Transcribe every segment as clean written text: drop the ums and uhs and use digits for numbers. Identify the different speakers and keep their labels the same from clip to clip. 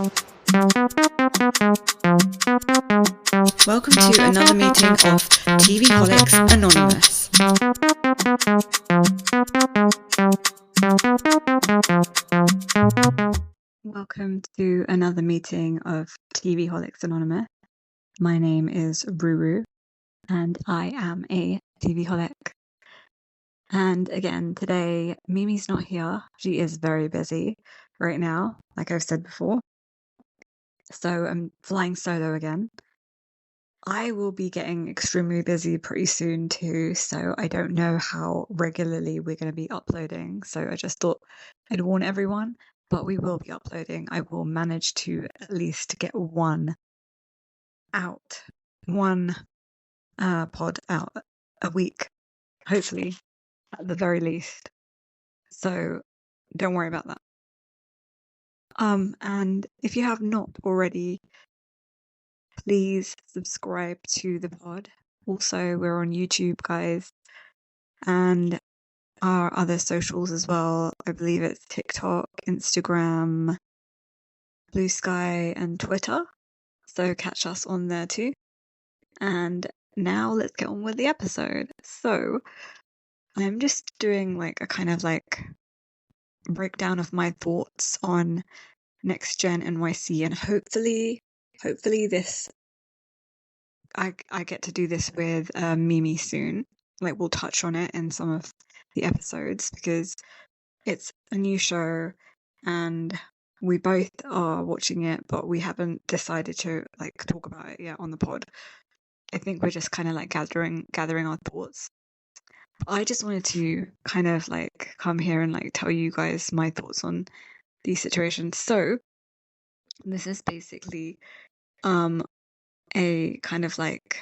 Speaker 1: Welcome to another meeting of TVholics Anonymous. Welcome to another meeting of TVholics Anonymous. My name is Burruss, and I am a TVholic. And again, today, Mimi's not here. She is very busy right now, like I've said before. So I'm flying solo again. I will be getting extremely busy pretty soon too, so I don't know how regularly we're going to be uploading. So I just thought I'd warn everyone, but we will be uploading. I will manage to at least get one pod out a week, hopefully, at the very least. So don't worry about that. And if you have not already, please subscribe to the pod. Also, we're on YouTube, guys, and our other socials as well. I believe it's TikTok, Instagram, Blue Sky, and Twitter. So catch us on there too. And now let's get on with the episode. So I'm just doing like a kind of like breakdown of my thoughts on Next Gen NYC, and hopefully this I get to do this with Mimi soon. Like we'll touch on it in some of the episodes because it's a new show and we both are watching it, but we haven't decided to like talk about it yet on the pod. I think we're just kind of like gathering our thoughts. I just wanted to kind of like come here and like tell you guys my thoughts on these situations. So this is basically a kind of like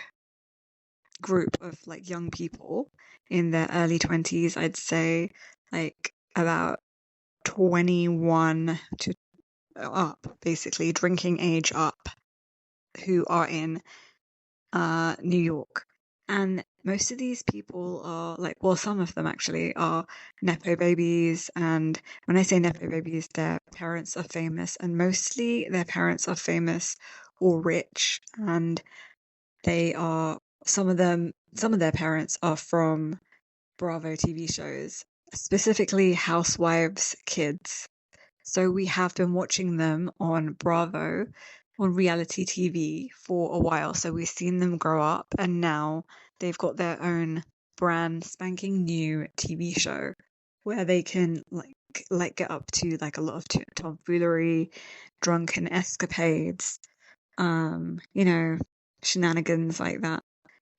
Speaker 1: group of like young people in their early 20s, I'd say like about 21 to up, basically drinking age up, who are in New York. And most of these people are like, well, some of them actually are Nepo babies. And when I say Nepo babies, their parents are famous, and mostly their parents are famous or rich. And they are, some of their parents are from Bravo TV shows, specifically Housewives Kids. So we have been watching them on Bravo, on reality TV for a while. So we've seen them grow up, and now they've got their own brand spanking new TV show where they can like get up to like a lot of tomfoolery, drunken escapades, shenanigans like that.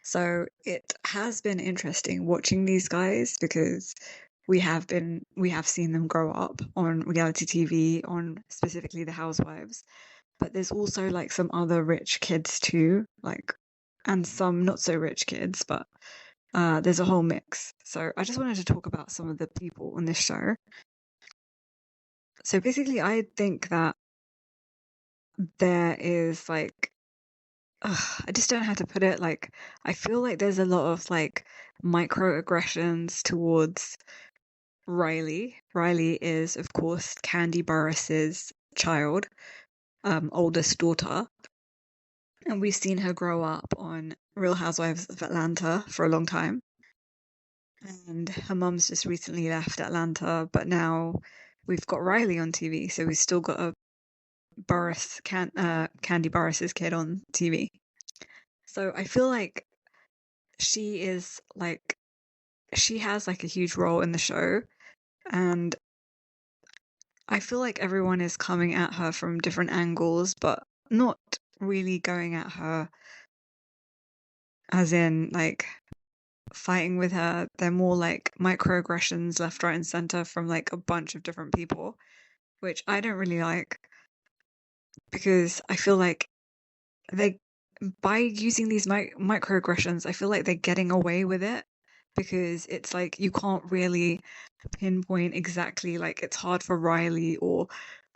Speaker 1: So it has been interesting watching these guys because we have seen them grow up on reality TV, on specifically the Housewives. But there's also like some other rich kids too, like, and some not so rich kids, but there's a whole mix. So I just wanted to talk about some of the people on this show. So basically, I think that there is like, I just don't know how to put it. Like, I feel like there's a lot of like microaggressions towards Riley. Riley is, of course, Kandii Burruss's child, oldest daughter. And we've seen her grow up on Real Housewives of Atlanta for a long time. And her mum's just recently left Atlanta, but now we've got Riley on TV. So we've still got a Kandii Burruss's kid on TV. So I feel like she has like a huge role in the show, and I feel like everyone is coming at her from different angles, but not really going at her as in like fighting with her. They're more like microaggressions left, right, and center from like a bunch of different people, which I don't really like because I feel like by using these microaggressions, I feel like they're getting away with it because it's like you can't really pinpoint exactly, like it's hard for Riley or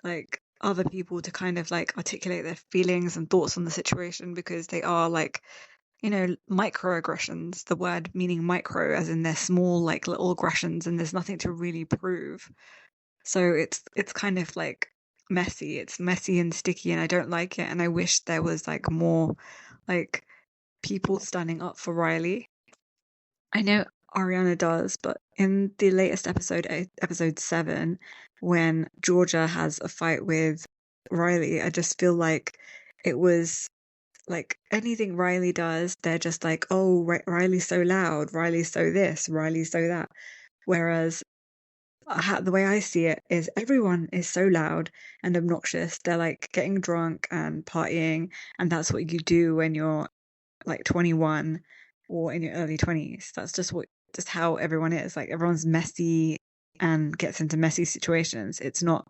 Speaker 1: like other people to kind of like articulate their feelings and thoughts on the situation because they are like, microaggressions, the word meaning micro as in they're small, like little aggressions, and there's nothing to really prove. So it's kind of like messy. It's messy and sticky, and I don't like it. And I wish there was like more like people standing up for Riley. I know Ariana does, but in the latest episode, episode 7, when Georgia has a fight with Riley, I just feel like it was like anything Riley does, they're just like, oh, Riley's so loud, Riley's so this, Riley's so that. Whereas the way I see it is everyone is so loud and obnoxious. They're like getting drunk and partying, and that's what you do when you're like 21 or in your early 20s. That's just how everyone is. Like everyone's messy and gets into messy situations. It's not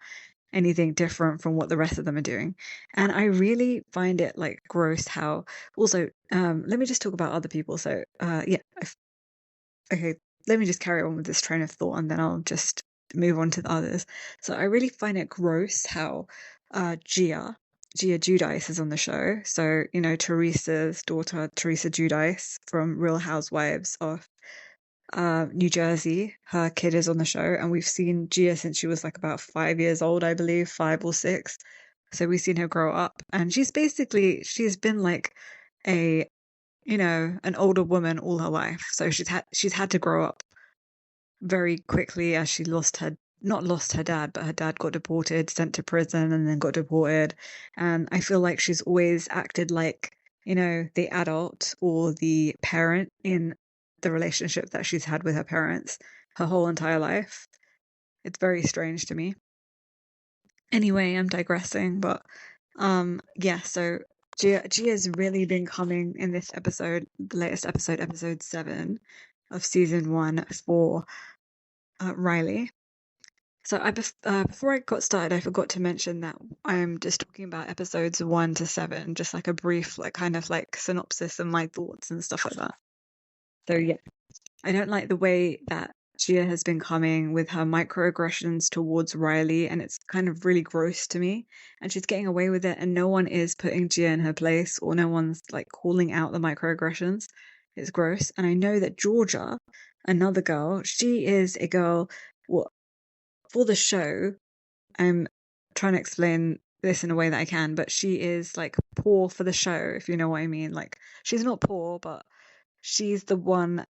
Speaker 1: anything different from what the rest of them are doing. And I really find it like gross how also let me just talk about other people. So yeah, okay, let me just carry on with this train of thought and then I'll just move on to the others. So I really find it gross how Gia Giudice is on the show. So, you know, Teresa's daughter, Teresa Giudice from Real Housewives of New Jersey. Her kid is on the show, and we've seen Gia since she was like about 5 years old, I believe, 5 or 6. So we've seen her grow up, and she's been like a, you know, an older woman all her life. So she's had to grow up very quickly as she not lost her dad, but her dad got deported, sent to prison, and then got deported. And I feel like she's always acted like, you know, the adult or the parent in the relationship that she's had with her parents her whole entire life. It's very strange to me. Anyway, I'm digressing, but yeah, so Gia's really been coming in this episode, the latest episode, episode 7 of season 1 for Riley. So before I got started, I forgot to mention that I'm just talking about episodes 1 to 7, just like a brief, like kind of like synopsis of my thoughts and stuff like that. So yeah, I don't like the way that Gia has been coming with her microaggressions towards Riley, and it's kind of really gross to me. And she's getting away with it, and no one is putting Gia in her place, or no one's like calling out the microaggressions. It's gross. And I know that Georgia, another girl, she is a girl. Well, for the show, I'm trying to explain this in a way that I can, but she is like poor for the show, if you know what I mean. Like she's not poor, but she's the one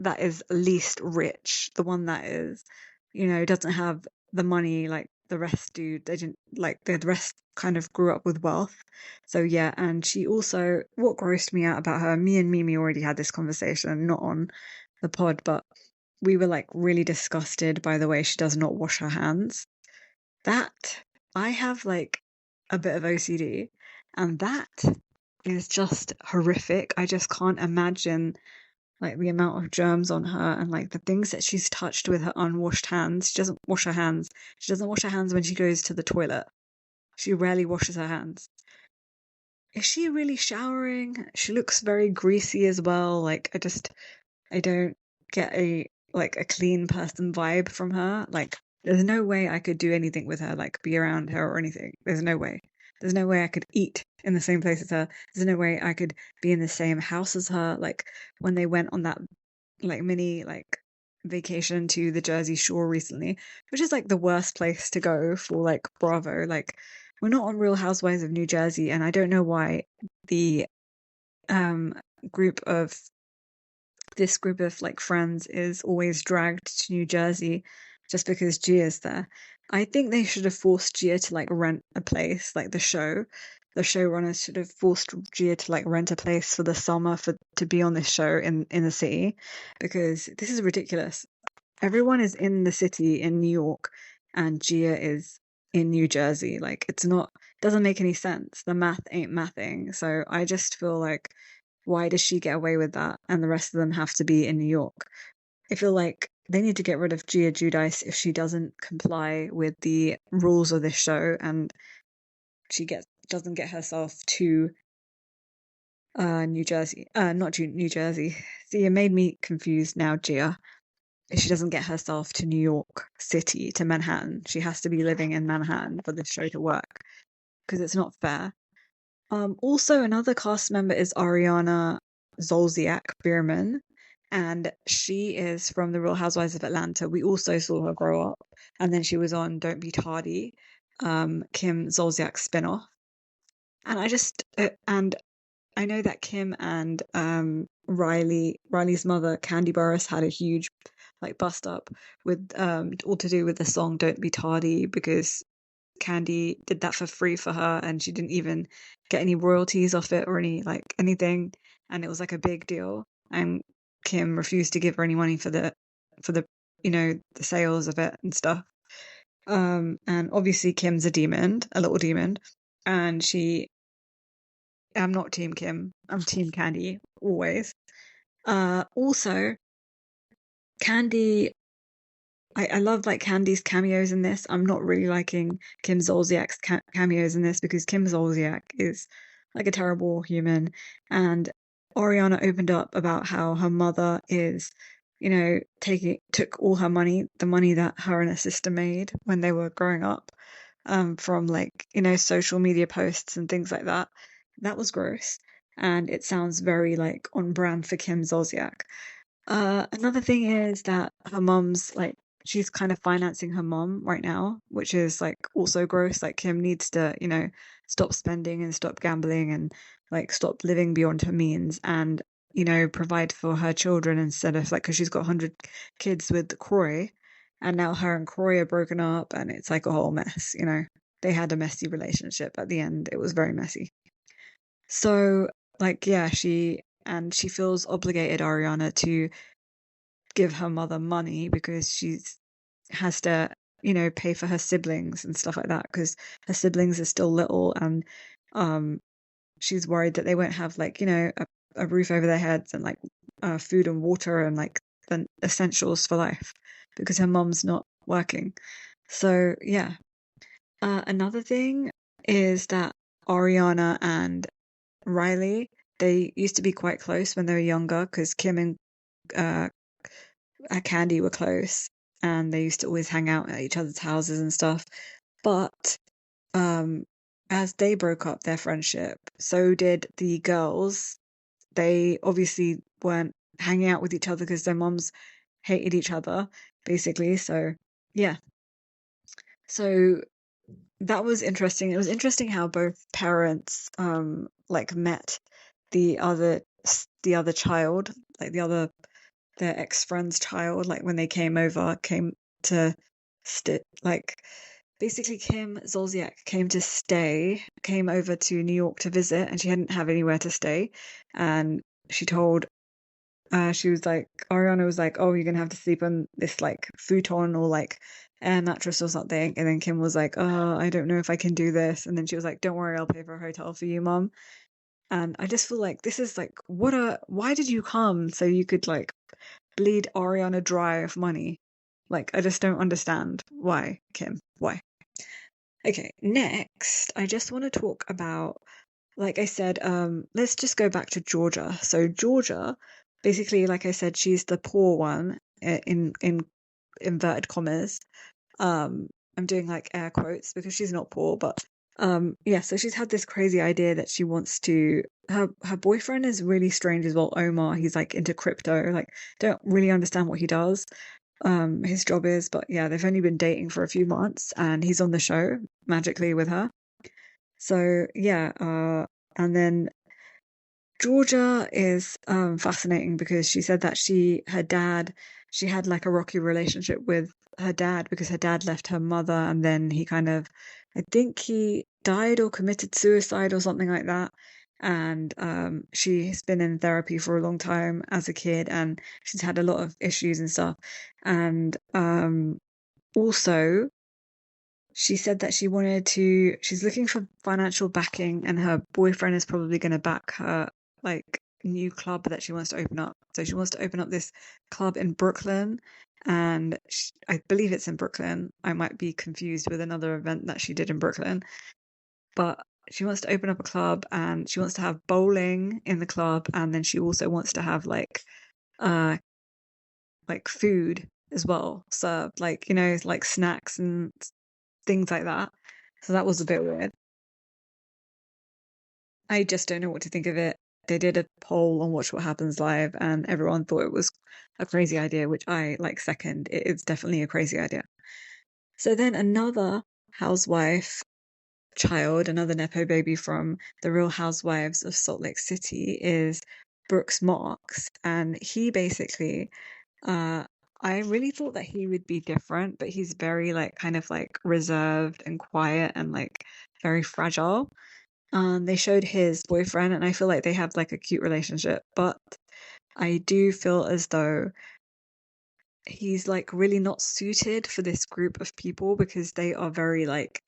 Speaker 1: that is least rich, the one that is, you know, doesn't have the money like the rest do. They didn't like the rest kind of grew up with wealth. So yeah, and she also, what grossed me out about her, me and Mimi already had this conversation, not on the pod, but we were like really disgusted by the way she does not wash her hands. That I have like a bit of OCD, and that is just horrific. I just can't imagine like the amount of germs on her and like the things that she's touched with her unwashed hands. She doesn't wash her hands. She doesn't wash her hands when she goes to the toilet. She rarely washes her hands. Is she really showering? She looks very greasy as well. Like I don't get a clean person vibe from her. Like there's no way I could do anything with her, like be around her or anything. There's no way. There's no way I could eat in the same place as her. There's no way I could be in the same house as her. Like when they went on that like mini like vacation to the Jersey Shore recently, which is like the worst place to go for like Bravo. Like we're not on Real Housewives of New Jersey, and I don't know why the um group of this group of like friends is always dragged to New Jersey just because Gia's there. I think they should have forced Gia to like rent a place, like the show. The showrunners should have forced Gia to like rent a place for the summer for to be on this show in the city, because this is ridiculous. Everyone is in the city in New York, and Gia is in New Jersey. Like it's not doesn't make any sense. The math ain't mathing. So I just feel like why does she get away with that and the rest of them have to be in New York? I feel like they need to get rid of Gia Giudice if she doesn't comply with the rules of this show and she doesn't get herself to New Jersey. Not New Jersey. See, you made me confused now, Gia. If she doesn't get herself to New York City, to Manhattan, she has to be living in Manhattan for this show to work because it's not fair. Also, another cast member is Ariana Zolciak Bierman, and she is from The Real Housewives of Atlanta. We also saw her grow up, and then she was on Don't Be Tardy. Kim Zolciak spin-off. And I know that Kim and Riley's mother, Kandii Burruss, had a huge like bust up with all to do with the song "Don't Be Tardy" because Kandii did that for free for her, and she didn't even get any royalties off it or anything, and it was like a big deal. And Kim refused to give her any money for the the sales of it and stuff. And obviously Kim's a little demon, and I'm not Team Kim. I'm Team Kandii always. Also, Kandii. I love like Kandii's cameos in this. I'm not really liking Kim Zolciak's cameos in this because Kim Zolciak is like a terrible human, and Ariana opened up about how her mother is, took all her money, the money that her and her sister made when they were growing up, from like social media posts and things like that. That was gross, and it sounds very like on brand for Kim Zolciak. Another thing is that her mom's like she's kind of financing her mom right now, which is like also gross. Like Kim needs to, stop spending and stop gambling and like stop living beyond her means and, provide for her children instead of like because she's got 100 kids with Croy, and now her and Croy are broken up and it's like a whole mess. They had a messy relationship at the end. It was very messy. So like yeah, she feels obligated, Ariana, to give her mother money because she's has to, pay for her siblings and stuff like that because her siblings are still little and um she's worried that they won't have like, a roof over their heads and like food and water and like the essentials for life because her mom's not working. So yeah. Another thing is that Ariana and Riley, they used to be quite close when they were younger because Kim and uh, Kandii were close and they used to always hang out at each other's houses and stuff. But um, as they broke up their friendship, so did the girls. They obviously weren't hanging out with each other because their moms hated each other, basically. So yeah. So that was interesting. It was interesting how both parents like met the other child, like their ex-friend's child, like when they came to like basically Kim Zolciak came over to New York to visit and she hadn't have anywhere to stay. And she was like, Ariana was like, oh, you're gonna have to sleep on this like futon or like air mattress or something. And then Kim was like, oh, I don't know if I can do this. And then she was like, don't worry, I'll pay for a hotel for you, mom. And I just feel like this is like, why did you come so you could like bleed Ariana dry of money? Like, I just don't understand why, Kim. Why? Okay, next, I just want to talk about, like I said, let's just go back to Georgia. So Georgia, basically, like I said, she's the poor one in inverted commas. I'm doing like air quotes because she's not poor, but yeah, so she's had this crazy idea that she wants to her boyfriend is really strange as well, Omar. He's like into crypto, like don't really understand what he does. His job is, but yeah, they've only been dating for a few months and he's on the show magically with her. So yeah, and then Georgia is fascinating because she said that she had like a rocky relationship with her dad because her dad left her mother and then I think he died or committed suicide or something like that. And she's been in therapy for a long time as a kid and she's had a lot of issues and stuff. And also, she said that she's looking for financial backing and her boyfriend is probably going to back her like new club that she wants to open up. So she wants to open up this club in Brooklyn and I believe it's in Brooklyn. I might be confused with another event that she did in Brooklyn, but she wants to open up a club and she wants to have bowling in the club and then she also wants to have uh like food as well served, like like snacks and things like that. So that was a bit weird. I just don't know what to think of it. They did a poll on Watch What Happens Live, and everyone thought it was a crazy idea, which I like second. It is definitely a crazy idea. So then another housewife child, another Nepo baby from the Real Housewives of Salt Lake City, is Brooks Marks. And he basically, I really thought that he would be different, but he's very like kind of like reserved and quiet and like very fragile. They showed his boyfriend, and I feel like they have like a cute relationship, but I do feel as though he's like really not suited for this group of people because they are very like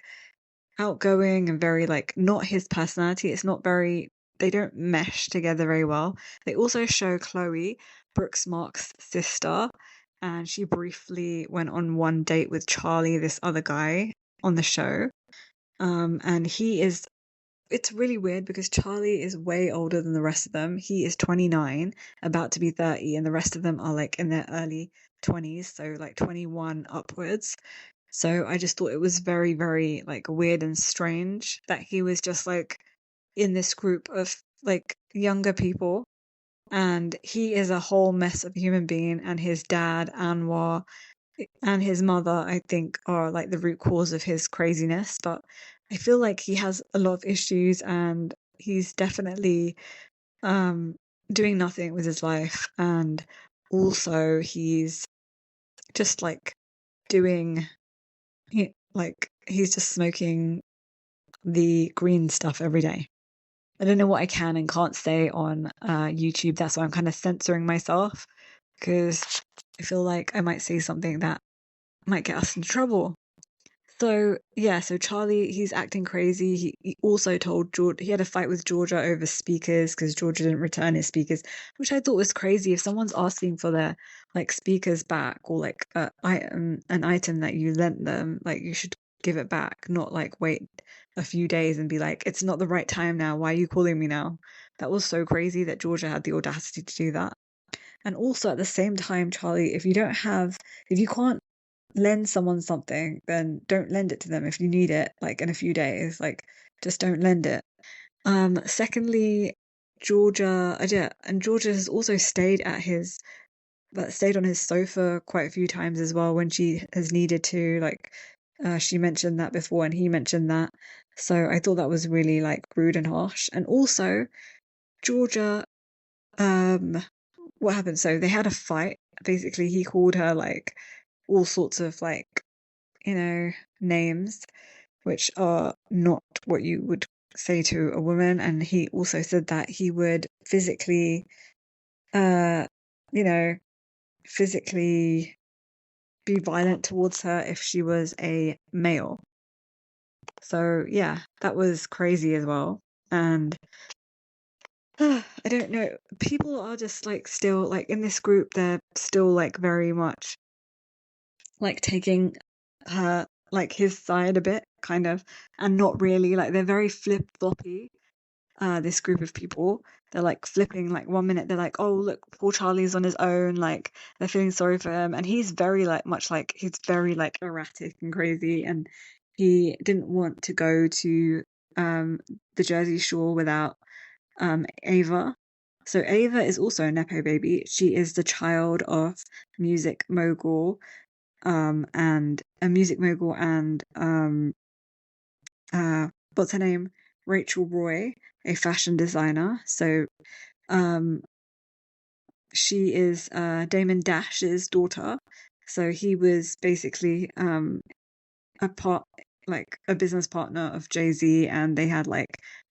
Speaker 1: outgoing and very like not his personality. It's not very, they don't mesh together very well. They also show Chloe, Brooks Mark's sister, and she briefly went on one date with Charlie, this other guy on the show. And he is, it's really weird because Charlie is way older than the rest of them. He is 29, about to be 30, and the rest of them are like in their early 20s, so like 21 upwards. So I just thought it was very, very like weird and strange that he was just like in this group of like younger people, and he is a whole mess of a human being, and his dad, Anwar, and his mother, I think, are like the root cause of his craziness. But I feel like he has a lot of issues, and he's definitely doing nothing with his life. And also, he's just like doing, like, he's just smoking the green stuff every day. I don't know what I can and can't say on YouTube. That's why I'm kind of censoring myself because I feel like I might say something that might get us into trouble. So yeah, so Charlie, he's acting crazy. He also told George he had a fight with Georgia over speakers because Georgia didn't return his speakers, which I thought was crazy. If someone's asking for their like speakers back or like an item that you lent them, like you should give it back, not like wait a few days and be like, it's not the right time now. Why are you calling me now? That was so crazy that Georgia had the audacity to do that. And also at the same time, Charlie, if you can't lend someone something, then don't lend it to them if you need it, like in a few days. Like, just don't lend it. Secondly, Georgia, yeah, and Georgia has also stayed on his sofa quite a few times as well when she has needed to. Like, she mentioned that before, and he mentioned that. So I thought that was really like rude and harsh. And also, Georgia, what happened? So they had a fight. Basically, he called her like all sorts of like names, which are not what you would say to a woman. And he also said that he would physically, uh, you know, physically be violent towards her if she was a male. So yeah, that was crazy as well. And I don't know, people are just like still like in this group, they're still like very much like taking her like his side a bit kind of, and not really like they're very flip-floppy. This group of people, they're like flipping, like one minute they're like, oh look, poor Charlie's on his own, like they're feeling sorry for him, and he's very like much like he's very like erratic and crazy, and he didn't want to go to the Jersey Shore without Ava. So Ava is also a Nepo baby. She is the child of music mogul, and a music mogul, and what's her name? Rachel Roy, a fashion designer. So she is Damon Dash's daughter. So he was basically a part like a business partner of Jay-Z, and they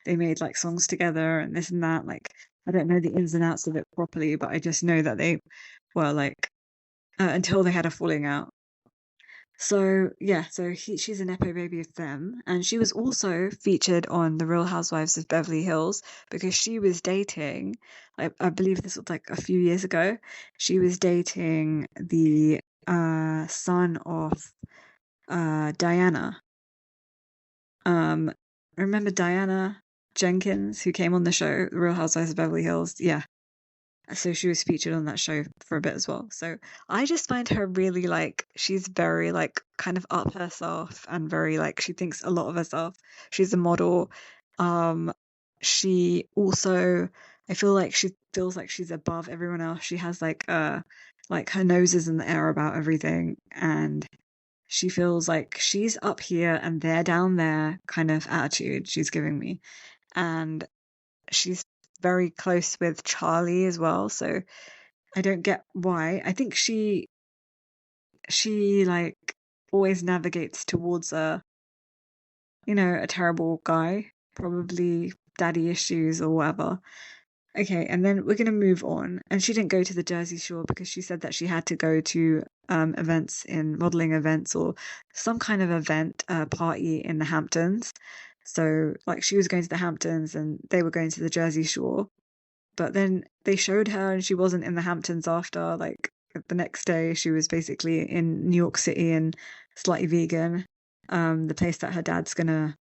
Speaker 1: made like songs together and this and that. Like, I don't know the ins and outs of it properly, but I just know that they were like until they had a falling out. So yeah, she's a Nepo baby of them, and she was also featured on The Real Housewives of Beverly Hills because she was dating, I believe this was like a few years ago, she was dating the son of Diana. Remember Diana Jenkins who came on the show, The Real Housewives of Beverly Hills? Yeah. So she was featured on that show for a bit as well. So I just find her really like, she's very like kind of up herself and very like she thinks a lot of herself. She's a model. She also, I feel like she feels like she's above everyone else. She has like her nose is in the air about everything, and she feels like she's up here and they're down there kind of attitude she's giving me. And she's very close with Charlie as well, so I don't get why. I think she like always navigates towards a terrible guy, probably daddy issues or whatever. Okay, and then we're gonna move on. And she didn't go to the Jersey Shore because she said that she had to go to events in modeling events or some kind of event, party in the Hamptons. So like she was going to the Hamptons and they were going to the Jersey Shore. But then they showed her and she wasn't in the Hamptons after. Like the next day, she was basically in New York City and Slightly Vegan, the place that her dad's gonna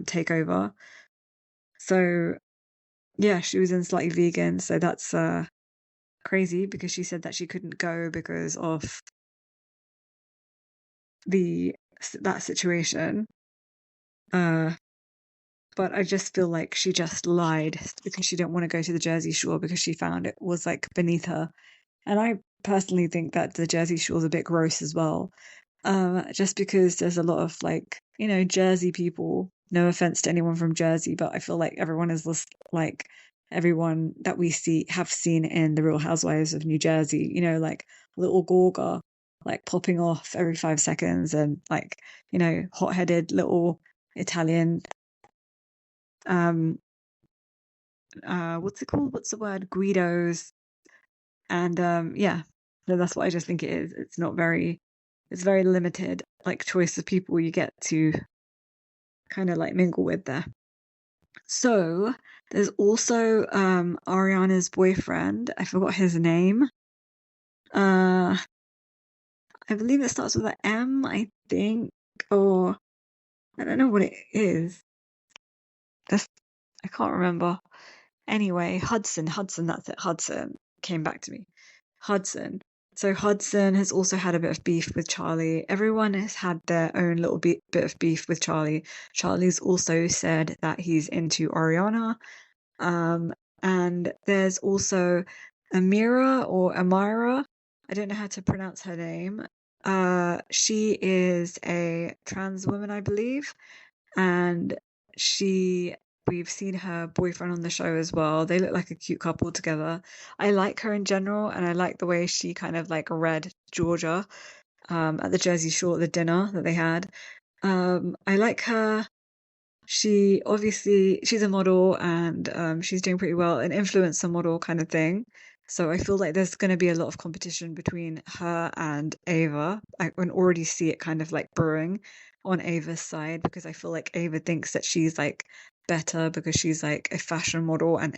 Speaker 1: take over. So yeah, she was in Slightly Vegan. So that's crazy because she said that she couldn't go because of that situation. But I just feel like she just lied because she didn't want to go to the Jersey Shore because she found it was like beneath her. And I personally think that the Jersey Shore's a bit gross as well. Just because there's a lot of like, Jersey people. No offense to anyone from Jersey, but I feel like everyone is like everyone that we have seen in The Real Housewives of New Jersey, like little Gorga, like popping off every 5 seconds and like, hot-headed little Italian what's it called? What's the word? Guidos. And yeah, so that's what I just think it is. It's very limited, like choice of people you get to kind of like mingle with there. So there's also Ariana's boyfriend. I forgot his name. I believe it starts with an M, I think, or I don't know what it is. I can't remember. Anyway, Hudson, that's it. Hudson came back to me. Hudson. So Hudson has also had a bit of beef with Charlie. Everyone has had their own little bit of beef with Charlie. Charlie's also said that he's into Ariana. And there's also Amira. I don't know how to pronounce her name. She is a trans woman, I believe. And we've seen her boyfriend on the show as well. They look like a cute couple together. I like her in general, and I like the way she kind of like read Georgia at the Jersey Shore at the dinner that they had. I like her. She's a model and she's doing pretty well, an influencer model kind of thing. So I feel like there's going to be a lot of competition between her and Ava. I can already see it kind of like brewing on Ava's side because I feel like Ava thinks that she's like better because she's like a fashion model and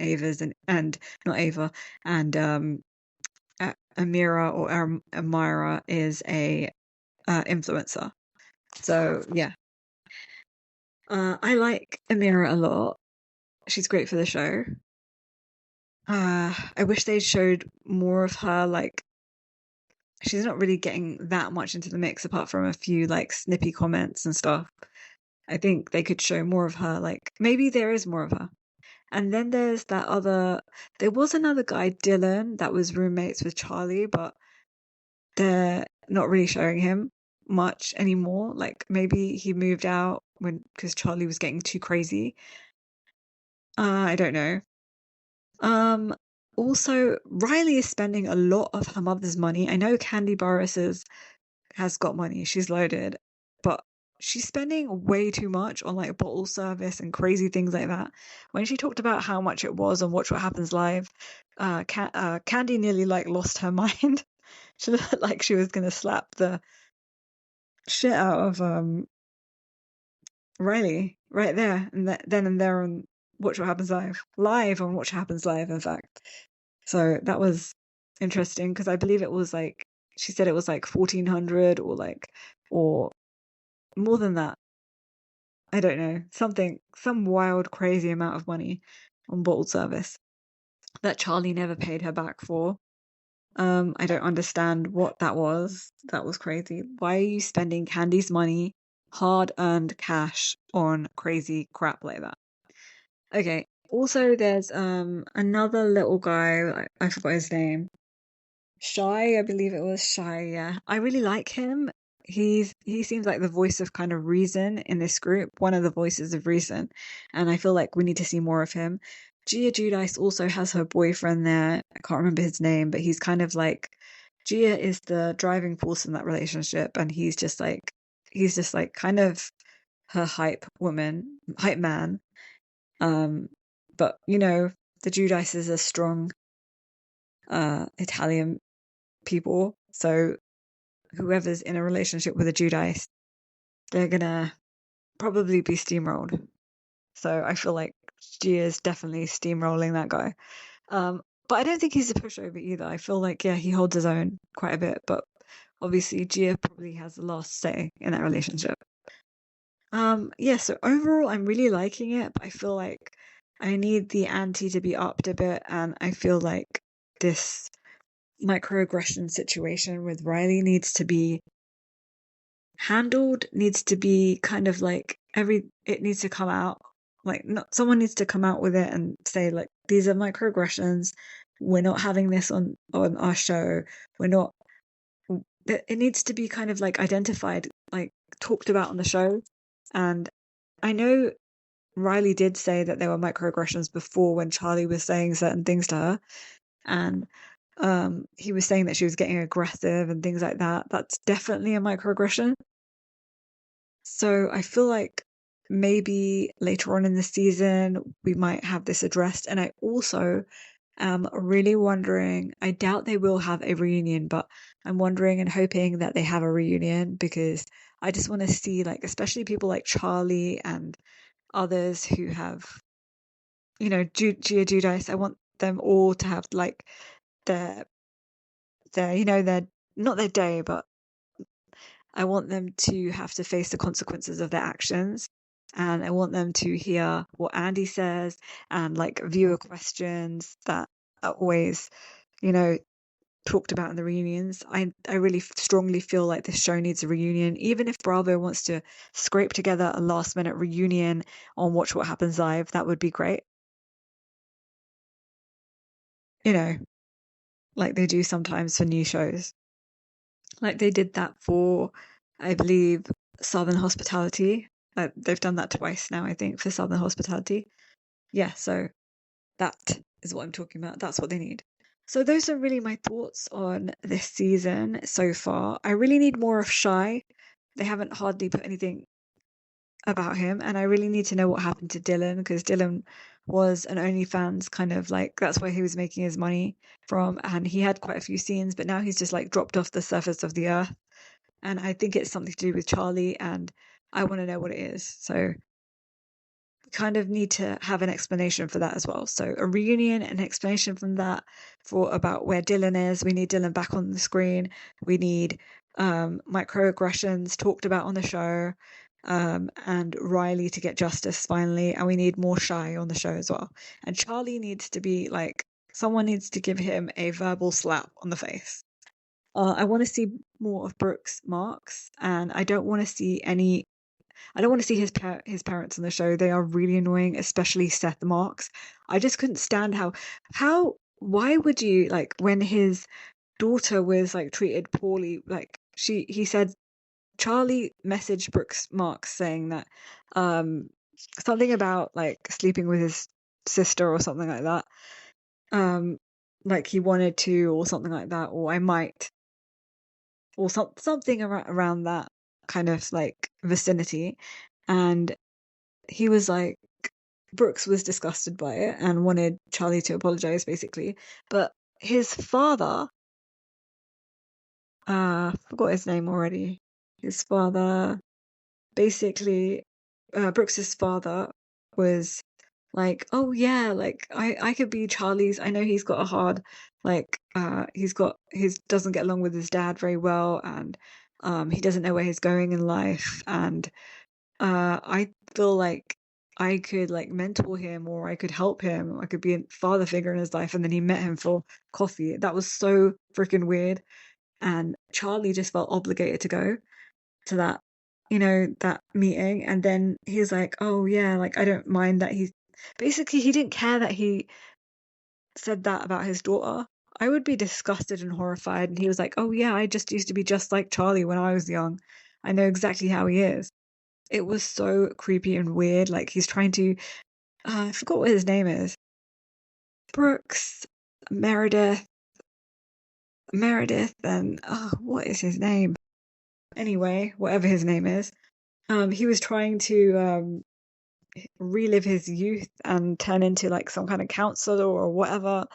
Speaker 1: and not Ava and Amira or Amira is a influencer. So yeah. I like Amira a lot. She's great for the show. I wish they showed more of her. Like, she's not really getting that much into the mix apart from a few like snippy comments and stuff. I think they could show more of her. Like, maybe there is more of her. And then there was another guy, Dylan, that was roommates with Charlie, but they're not really showing him much anymore. Like, maybe he moved out because Charlie was getting too crazy. I don't know. Also, Riley is spending a lot of her mother's money. I know Kandii Burruss has got money, she's loaded, but she's spending way too much on like bottle service and crazy things like that. When she talked about how much it was on Watch What Happens Live, Kandii nearly like lost her mind. She looked like she was gonna slap the shit out of Riley right there and then and there on Watch What Happens Live on Watch What Happens Live, in fact. So that was interesting because I believe it was like she said it was like 1,400 or more than that. I don't know, some wild crazy amount of money on bottled service that Charlie never paid her back for. I don't understand what that was. That was crazy. Why are you spending Kandii's money, hard-earned cash, on crazy crap like that? Okay. Also, there's another little guy. I forgot his name. Shia, I believe it was Shia. Yeah, I really like him. he seems like the voice of kind of reason in this group, one of the voices of reason, and I feel like we need to see more of him. Gia Giudice also has her boyfriend there. I can't remember his name, but he's kind of like Gia is the driving force in that relationship, and he's just like kind of her hype man. But the Giudices are strong Italian people, so whoever's in a relationship with a Giudice, they're gonna probably be steamrolled. So I feel like Gia's definitely steamrolling that guy. But I don't think he's a pushover either. I feel like, yeah, he holds his own quite a bit, but obviously Gia probably has the last say in that relationship. Yeah, so overall I'm really liking it, but I feel like I need the ante to be upped a bit, and I feel like this microaggression situation with Riley needs to be handled, needs to be kind of like it needs to come out, like not someone needs to come out with it and say like, these are microaggressions, we're not having this on our show, we're not, it needs to be kind of like identified, like talked about on the show. And I know Riley did say that there were microaggressions before when Charlie was saying certain things to her, and he was saying that she was getting aggressive and things like that. That's definitely a microaggression. So I feel like maybe later on in the season we might have this addressed. And I also am really wondering, I doubt they will have a reunion, but I'm wondering and hoping that they have a reunion, because I just want to see, like, especially people like Charlie and others who have, Gia Giudice, I want them all to have like their their not their day, but I want them to have to face the consequences of their actions. And I want them to hear what Andy says, and like viewer questions that are always, talked about in the reunions. I really strongly feel like this show needs a reunion. Even if Bravo wants to scrape together a last minute reunion on Watch What Happens Live, that would be great. Like they do sometimes for new shows. Like they did that for, I believe, Southern Hospitality. They've done that twice now, I think, for Southern Hospitality. Yeah, so that is what I'm talking about. That's what they need. So those are really my thoughts on this season so far. I really need more of Shia. They haven't hardly put anything about him, and I really need to know what happened to Dylan, because Dylan was an OnlyFans kind of like, that's where he was making his money from, and he had quite a few scenes, but now he's just like dropped off the surface of the earth. And I think it's something to do with Charlie, and I want to know what it is. So we kind of need to have an explanation for that as well. So a reunion, an explanation from that for about where Dylan is. We need Dylan back on the screen. We need microaggressions talked about on the show, and Riley to get justice finally. And we need more Shia on the show as well. And Charlie needs to be like, someone needs to give him a verbal slap on the face. I want to see more of Brooks' marks, and I don't want to see his parents on the show. They are really annoying, especially Seth Marks. I just couldn't stand why would you, like, when his daughter was like treated poorly, like he said, Charlie messaged Brooks Marks saying that something about like sleeping with his sister or something like that. Like he wanted to, or something like that, or I might, or something around that kind of like vicinity. And he was like, Brooks was disgusted by it and wanted Charlie to apologize, basically. But his father, forgot his name already. His father, basically, Brooks's father was like, oh yeah, like I could be Charlie's. I know he's got a hard, like, doesn't get along with his dad very well, and he doesn't know where he's going in life, and I feel like I could like mentor him, or I could help him. I could be a father figure in his life. And then he met him for coffee. That was so freaking weird. And Charlie just felt obligated to go to that, that meeting. And then he's like, oh yeah, like I don't mind that he didn't care that he said that about his daughter. I would be disgusted and horrified. And he was like, oh yeah, I just used to be just like Charlie when I was young. I know exactly how he is. It was so creepy and weird. Like he's trying to, I forgot what his name is. Brooks, Meredith, and what is his name? Anyway, whatever his name is. He was trying to relive his youth and turn into like some kind of counselor or whatever.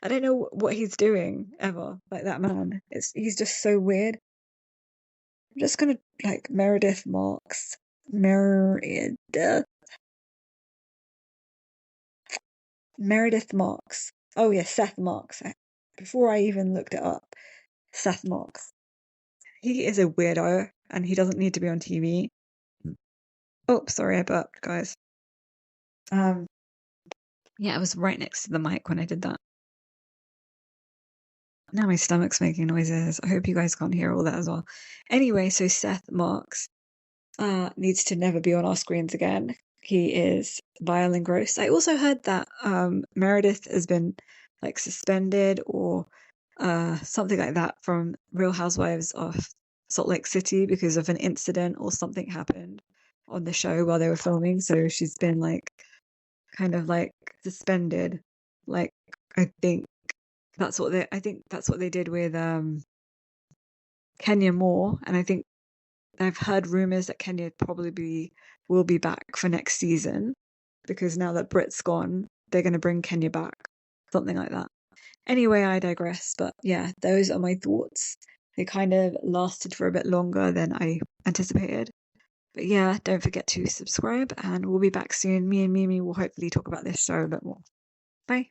Speaker 1: I don't know what he's doing ever. Like that man, he's just so weird. I'm just gonna like Meredith Marks. Meredith Marks. Oh yeah, Seth Marks. Before I even looked it up, Seth Marks. He is a weirdo and he doesn't need to be on TV. Oh, sorry, I burped, guys. Yeah, I was right next to the mic when I did that. Now my stomach's making noises. I hope you guys can't hear all that as well. Anyway, so Seth Marks needs to never be on our screens again. He is vile and gross. I also heard that Meredith has been like suspended or something like that from Real Housewives of Salt Lake City because of an incident or something happened on the show while they were filming. So she's been like kind of like suspended. Like I think that's what they did with Kenya Moore, and I think I've heard rumors that Kenya will be back for next season because now that Brit's gone, they're going to bring Kenya back, something like that. Anyway, I digress, but yeah, those are my thoughts. They kind of lasted for a bit longer than I anticipated. But yeah, don't forget to subscribe, and we'll be back soon. Me and Mimi will hopefully talk about this show a bit more. Bye.